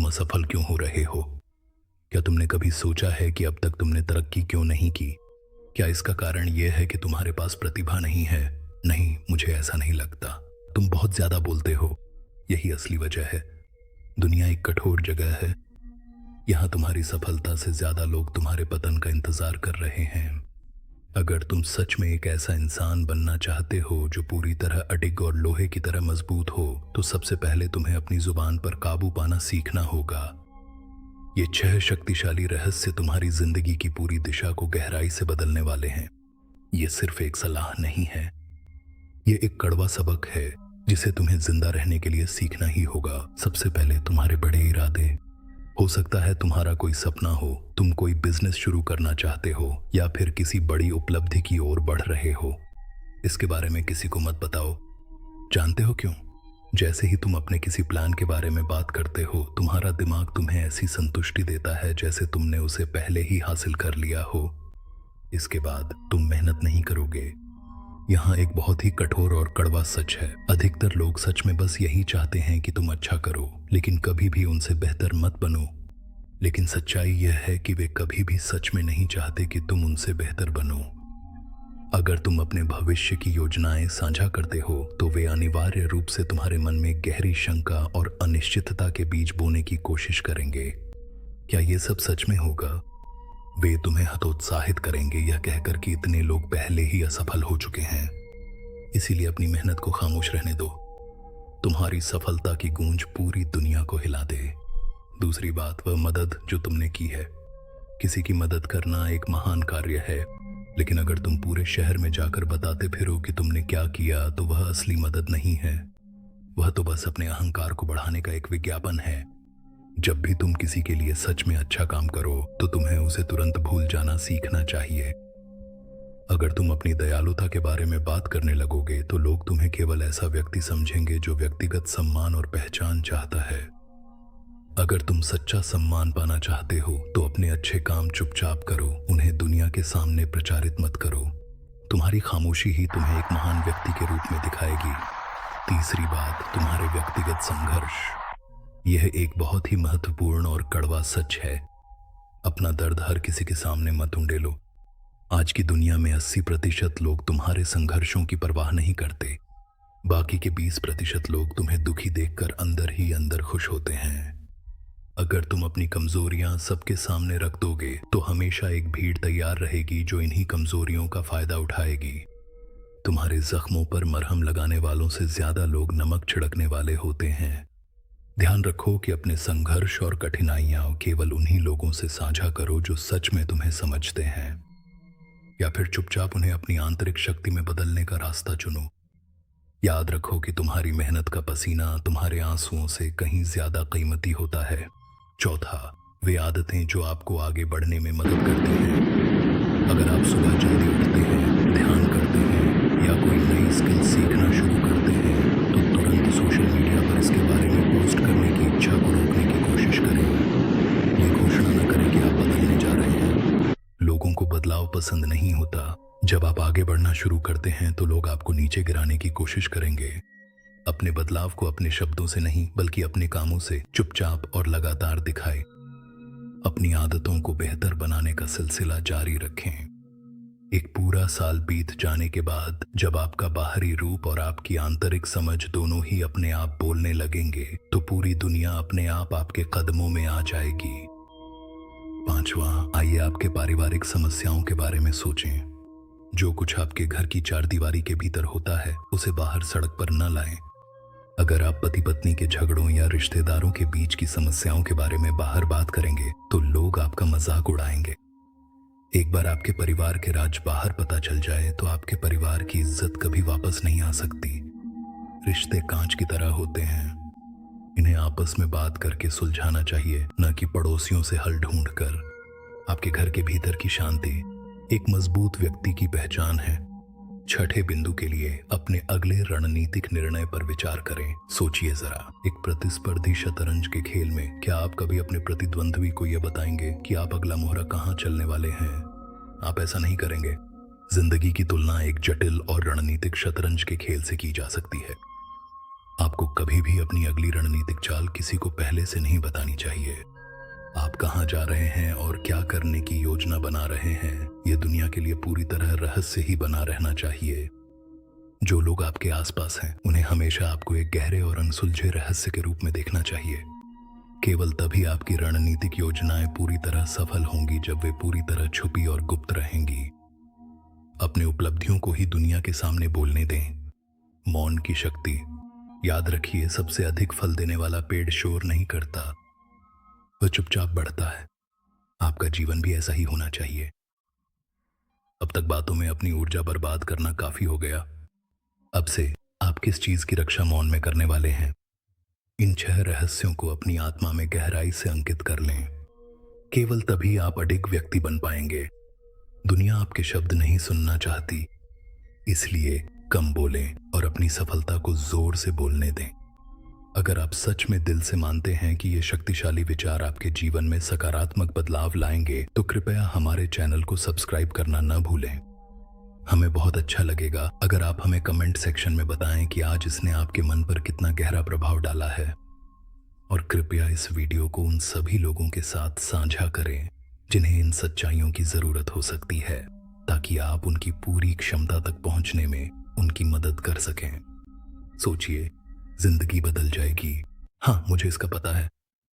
तुम असफल क्यों हो रहे हो? क्या तुमने कभी सोचा है कि अब तक तुमने तरक्की क्यों नहीं की? क्या इसका कारण यह है कि तुम्हारे पास प्रतिभा नहीं है? नहीं, मुझे ऐसा नहीं लगता। तुम बहुत ज्यादा बोलते हो, यही असली वजह है। दुनिया एक कठोर जगह है। यहाँ तुम्हारी सफलता से ज्यादा लोग तुम्हारे पतन का इंतजार कर रहे हैं। अगर तुम सच में एक ऐसा इंसान बनना चाहते हो जो पूरी तरह अडिग और लोहे की तरह मजबूत हो, तो सबसे पहले तुम्हें अपनी जुबान पर काबू पाना सीखना होगा। ये 6 शक्तिशाली रहस्य तुम्हारी जिंदगी की पूरी दिशा को गहराई से बदलने वाले हैं। ये सिर्फ एक सलाह नहीं है, ये एक कड़वा सबक है जिसे तुम्हें जिंदा रहने के लिए सीखना ही होगा। सबसे पहले तुम्हारे बड़े इरादे। हो सकता है तुम्हारा कोई सपना हो, तुम कोई बिजनेस शुरू करना चाहते हो या फिर किसी बड़ी उपलब्धि की ओर बढ़ रहे हो। इसके बारे में किसी को मत बताओ। जानते हो क्यों? जैसे ही तुम अपने किसी प्लान के बारे में बात करते हो, तुम्हारा दिमाग तुम्हें ऐसी संतुष्टि देता है जैसे तुमने उसे पहले ही हासिल कर लिया हो। इसके बाद तुम मेहनत नहीं करोगे। यहाँ एक बहुत ही कठोर और कड़वा सच है। अधिकतर लोग सच में बस यही चाहते हैं कि तुम अच्छा करो, लेकिन कभी भी उनसे बेहतर मत बनो। लेकिन सच्चाई यह है कि वे कभी भी सच में नहीं चाहते कि तुम उनसे बेहतर बनो। अगर तुम अपने भविष्य की योजनाएं साझा करते हो, तो वे अनिवार्य रूप से तुम्हारे मन में गहरी शंका और अनिश्चितता के बीज बोने की कोशिश करेंगे। क्या ये सब सच में होगा? वे तुम्हें हतोत्साहित करेंगे यह कहकर कि इतने लोग पहले ही असफल हो चुके हैं। इसीलिए अपनी मेहनत को खामोश रहने दो। तुम्हारी सफलता की गूंज पूरी दुनिया को हिला दे। दूसरी बात, वह मदद जो तुमने की है। किसी की मदद करना एक महान कार्य है, लेकिन अगर तुम पूरे शहर में जाकर बताते फिरो कि तुमने क्या किया, तो वह असली मदद नहीं है। वह तो बस अपने अहंकार को बढ़ाने का एक विज्ञापन है। जब भी तुम किसी के लिए सच में अच्छा काम करो, तो तुम्हें उसे तुरंत भूल जाना सीखना चाहिए। अगर तुम अपनी दयालुता के बारे में बात करने लगोगे, तो लोग तुम्हें केवल ऐसा व्यक्ति समझेंगे जो व्यक्तिगत सम्मान और पहचान चाहता है। अगर तुम सच्चा सम्मान पाना चाहते हो, तो अपने अच्छे काम चुपचाप करो, उन्हें दुनिया के सामने प्रचारित मत करो। तुम्हारी खामोशी ही तुम्हें एक महान व्यक्ति के रूप में दिखाएगी। तीसरी बात, तुम्हारे व्यक्तिगत संघर्ष। यह एक बहुत ही महत्वपूर्ण और कड़वा सच है। अपना दर्द हर किसी के सामने मत उंडेलो। आज की दुनिया में 80% लोग तुम्हारे संघर्षों की परवाह नहीं करते। बाकी के 20% लोग तुम्हें दुखी देखकर अंदर ही अंदर खुश होते हैं। अगर तुम अपनी कमजोरियां सबके सामने रख दोगे, तो हमेशा एक भीड़ तैयार रहेगी जो इन्हीं कमजोरियों का फायदा उठाएगी। तुम्हारे जख्मों पर मरहम लगाने वालों से ज्यादा लोग नमक छिड़कने वाले होते हैं। ध्यान रखो कि अपने संघर्ष और कठिनाइयां केवल उन्हीं लोगों से साझा करो जो सच में तुम्हें समझते हैं, या फिर चुपचाप उन्हें अपनी आंतरिक शक्ति में बदलने का रास्ता चुनो। याद रखो कि तुम्हारी मेहनत का पसीना तुम्हारे आंसुओं से कहीं ज्यादा कीमती होता है। चौथा, वे आदतें जो आपको आगे बढ़ने में मदद करती हैं। अगर आप सुबह जल्दी उठते हैं, ध्यान करते हैं या कोई नई स्किल सीखना शुरू करते हैं, तो तुरंत सोशल मीडिया पर इसके बारे में पोस्ट करने की इच्छा को रोकने की कोशिश करें। ये घोषणा न करें कि आप बदलने जा रहे हैं। लोगों को बदलाव पसंद नहीं होता। जब आप आगे बढ़ना शुरू करते हैं, तो लोग आपको नीचे गिराने की कोशिश करेंगे। अपने बदलाव को अपने शब्दों से नहीं, बल्कि अपने कामों से चुपचाप और लगातार दिखाएं। अपनी आदतों को बेहतर बनाने का सिलसिला जारी रखें। एक पूरा साल बीत जाने के बाद जब आपका बाहरी रूप और आपकी आंतरिक समझ दोनों ही अपने आप बोलने लगेंगे, तो पूरी दुनिया अपने आप आपके कदमों में आ जाएगी। पांचवा, आइए आपके पारिवारिक समस्याओं के बारे में सोचें। जो कुछ आपके घर की चारदीवारी के भीतर होता है, उसे बाहर सड़क पर न लाएं। अगर आप पति पत्नी के झगड़ों या रिश्तेदारों के बीच की समस्याओं के बारे में बाहर बात करेंगे, तो लोग आपका मजाक उड़ाएंगे। एक बार आपके परिवार के राज बाहर पता चल जाए, तो आपके परिवार की इज्जत कभी वापस नहीं आ सकती। रिश्ते कांच की तरह होते हैं, इन्हें आपस में बात करके सुलझाना चाहिए, न कि पड़ोसियों से हल ढूंढकर। आपके घर के भीतर की शांति एक मजबूत व्यक्ति की पहचान है। छठे बिंदु के लिए अपने अगले रणनीतिक निर्णय पर विचार करें। सोचिए जरा, एक प्रतिस्पर्धी शतरंज के खेल में क्या आप कभी अपने प्रतिद्वंद्वी को यह बताएंगे कि आप अगला मोहरा कहां चलने वाले हैं? आप ऐसा नहीं करेंगे। जिंदगी की तुलना एक जटिल और रणनीतिक शतरंज के खेल से की जा सकती है। आपको कभी भी अपनी अगली रणनीतिक चाल किसी को पहले से नहीं बतानी चाहिए। आप कहाँ जा रहे हैं और क्या करने की योजना बना रहे हैं, यह दुनिया के लिए पूरी तरह रहस्य ही बना रहना चाहिए। जो लोग आपके आसपास हैं, उन्हें हमेशा आपको एक गहरे और अनसुलझे रहस्य के रूप में देखना चाहिए। केवल तभी आपकी रणनीतिक योजनाएं पूरी तरह सफल होंगी जब वे पूरी तरह छुपी और गुप्त रहेंगी। अपने उपलब्धियों को ही दुनिया के सामने बोलने दें। मौन की शक्ति। याद रखिए, सबसे अधिक फल देने वाला पेड़ शोर नहीं करता, वह चुपचाप बढ़ता है। आपका जीवन भी ऐसा ही होना चाहिए। अब तक बातों में अपनी ऊर्जा बर्बाद करना काफी हो गया। अब से आप किस चीज की रक्षा मौन में करने वाले हैं? इन 6 रहस्यों को अपनी आत्मा में गहराई से अंकित कर लें। केवल तभी आप अडिग व्यक्ति बन पाएंगे। दुनिया आपके शब्द नहीं सुनना चाहती, इसलिए कम बोलें और अपनी सफलता को जोर से बोलने दें। अगर आप सच में दिल से मानते हैं कि ये शक्तिशाली विचार आपके जीवन में सकारात्मक बदलाव लाएंगे, तो कृपया हमारे चैनल को सब्सक्राइब करना न भूलें। हमें बहुत अच्छा लगेगा अगर आप हमें कमेंट सेक्शन में बताएं कि आज इसने आपके मन पर कितना गहरा प्रभाव डाला है। और कृपया इस वीडियो को उन सभी लोगों के साथ साझा करें जिन्हें इन सच्चाइयों की जरूरत हो सकती है, ताकि आप उनकी पूरी क्षमता तक पहुंचने में उनकी मदद कर सकें। सोचिए, जिंदगी बदल जाएगी। हाँ, मुझे इसका पता है।